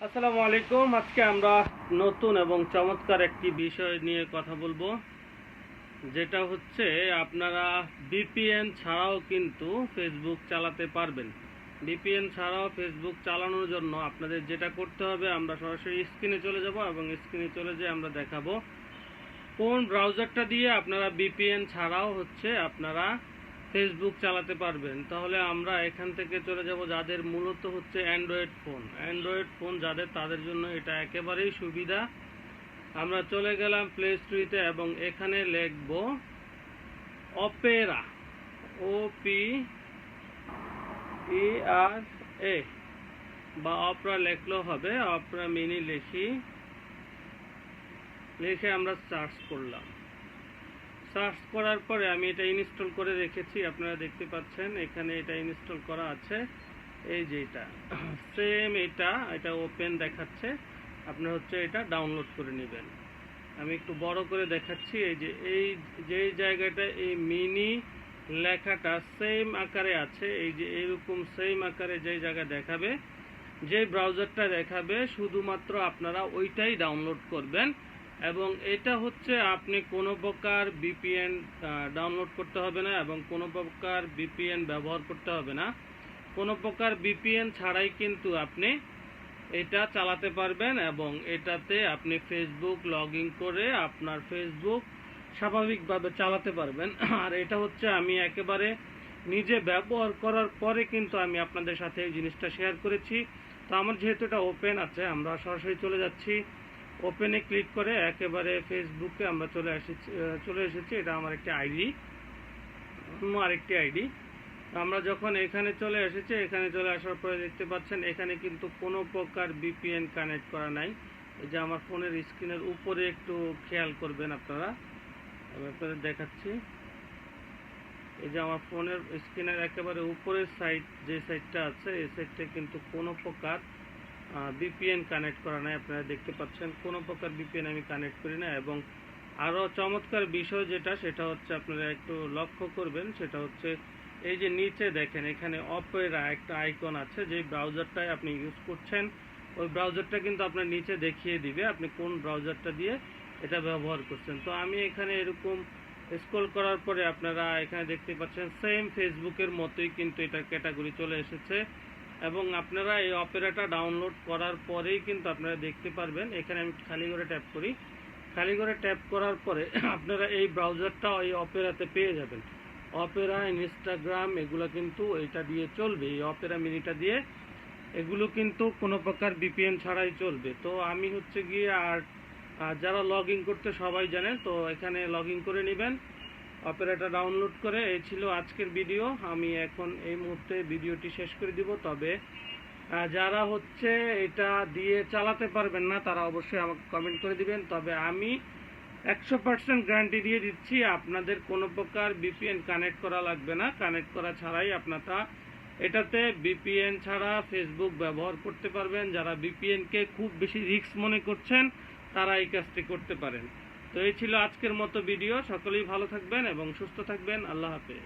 আসসালামু আলাইকুম। আজকে আমরা নতুন এবং চমৎকার একটি বিষয় নিয়ে কথা বলবো, যেটা হচ্ছে আপনারা ভিপিএন ছাড়াও কিন্তু ফেসবুক চালাতে পারবেন। ভিপিএন ছাড়াও ফেসবুক চালানোর জন্য আপনাদের যেটা করতে হবে, আমরা সরাসরি স্ক্রিনে চলে যাব এবং স্ক্রিনে চলে যেয়ে আমরা দেখাবো কোন ব্রাউজারটা দিয়ে আপনারা ভিপিএন ছাড়াও আপনারা ফেসবুক চালাতে পারবেন। তাহলে আমরা এখান থেকে চলে যাব, যাদের মূলত হচ্ছে অ্যান্ড্রয়েড ফোন যাদের, তাদের জন্য এটা একেবারেই সুবিধা। আমরা চলে গেলাম প্লে স্টোরিতে এবং এখানে লিখব অপেরা, OPERA বা অপরা লিখলেও হবে। অপরা মিনি লিখে আমরা সার্চ করলাম। সার্চ করার পরে আমি এটা ইনস্টল করে রেখেছি, আপনারা দেখতে পাচ্ছেন এখানে এটা ইনস্টল করা আছে। এই যে এটা সেম, এটা ওপেন দেখাচ্ছে, আপনারা এটা ডাউনলোড করে নেবেন। আমি একটু বড় করে দেখাচ্ছি। এই জায়গাটা এই মিনি লেখাটা সেম আকারে আছে, এই যে এরকম সেম আকারে যে জায়গা দেখাবে, যে ব্রাউজারটা দেখাবে, শুধুমাত্র আপনারা ওইটাই ডাউনলোড করবেন। এবং এটা আপনি কোনো প্রকার ভিপিএন ডাউনলোড করতে হবে না এবং কোনো প্রকার ভিপিএন ব্যবহার করতে হবে না। কোনো প্রকার ভিপিএন ছাড়াই কিন্তু আপনি এটা চালাতে পারবেন এবং এটাতে আপনি ফেসবুক লগ ইন করে আপনার ফেসবুক স্বাভাবিকভাবে চালাতে পারবেন। আর এটা আমি একেবারে নিজে ব্যবহার করার পরে কিন্তু আমি আপনাদের সাথে এই জিনিসটা শেয়ার করেছি। তো আমার যেহেতু এটা ওপেন আছে, আমরা সরাসরি চলে যাচ্ছি। ওপেনে ক্লিক করে একেবারে ফেসবুকে আমরা চলে এসেছি। এটা আমার একটি আইডি, অন্য আরেকটি আইডি। আমরা যখন এখানে চলে এসেছি, এখানে চলে আসার পরে দেখতে পাচ্ছেন এখানে কিন্তু কোনো প্রকার ভিপিএন কানেক্ট করা নাই। এই যে আমার ফোনের স্ক্রিনের উপরে একটু খেয়াল করবেন আপনারা, আমি আপনাদের দেখাচ্ছি। এই যে আমার ফোনের স্ক্রিনের একেবারে উপরের সাইড, যে সাইডটা আছে, এই সাইডটা কিন্তু কোনো প্রকার ভিপিএন কানেক্ট করা নাই। আপনারা দেখতে পাচ্ছেন কোনো প্রকার ভিপিএন আমি কানেক্ট করি না। এবং আরও চমৎকার বিষয় সেটা আপনারা একটু লক্ষ্য করবেন, সেটা এই যে নিচে দেখেন এখানে অপেরা একটা আইকন আছে, যে ব্রাউজারটাই আপনি ইউজ করছেন ওই ব্রাউজারটা কিন্তু আপনার নিচে দেখিয়ে দিবে আপনি কোন ব্রাউজারটা দিয়ে এটা ব্যবহার করছেন। তো আমি এখানে এরকম স্ক্রল করার পরে আপনারা এখানে দেখতে পাচ্ছেন সেম ফেসবুকের মতোই কিন্তু এটা ক্যাটাগরি চলে এসেছে। এবং আপনারা এই অপেরাটা ডাউনলোড করার পরেই কিন্তু আপনারা দেখতে পারবেন, এখানে আমি খালি করে ট্যাপ করি। খালি করে ট্যাপ করার পরে আপনারা এই ব্রাউজারটা এই অপেরাতে পেয়ে যাবেন। অপেরা, ইনস্টাগ্রাম এগুলো কিন্তু এটা দিয়ে চলবে, এই অপেরা মিনিটা দিয়ে এগুলো কিন্তু কোনো প্রকার ভিপিএন ছাড়াই চলবে। তো আমি গিয়ে আর যারা লগ ইন করতে সবাই জানেন, তো এখানে লগ ইন করে নেবেন অপেরাটা ডাউনলোড করে। এই ছিল আজকের ভিডিও। আমি এখন এই মুহূর্তে ভিডিওটি শেষ করে দিব। তবে যারা এটা দিয়ে চালাতে পারবেন না, তারা অবশ্যই আমাকে কমেন্ট করে দিবেন। তবে আমি 100% গ্যারান্টি দিয়ে দিচ্ছি, আপনাদের কোনো প্রকার ভিপিএন কানেক্ট করা লাগবে না। কানেক্ট করা ছাড়াই আপনারা এটাতে ভিপিএন ছাড়া ফেসবুক ব্যবহার করতে পারবেন। যারা ভিপিএনকে খুব বেশি রিস্ক মনে করছেন, তারা এই কাজটি করতে পারেন। তো এই ছিল আজকের মতো ভিডিও। সকলেই ভালো থাকবেন এবং সুস্থ থাকবেন। আল্লাহ হাফেজ।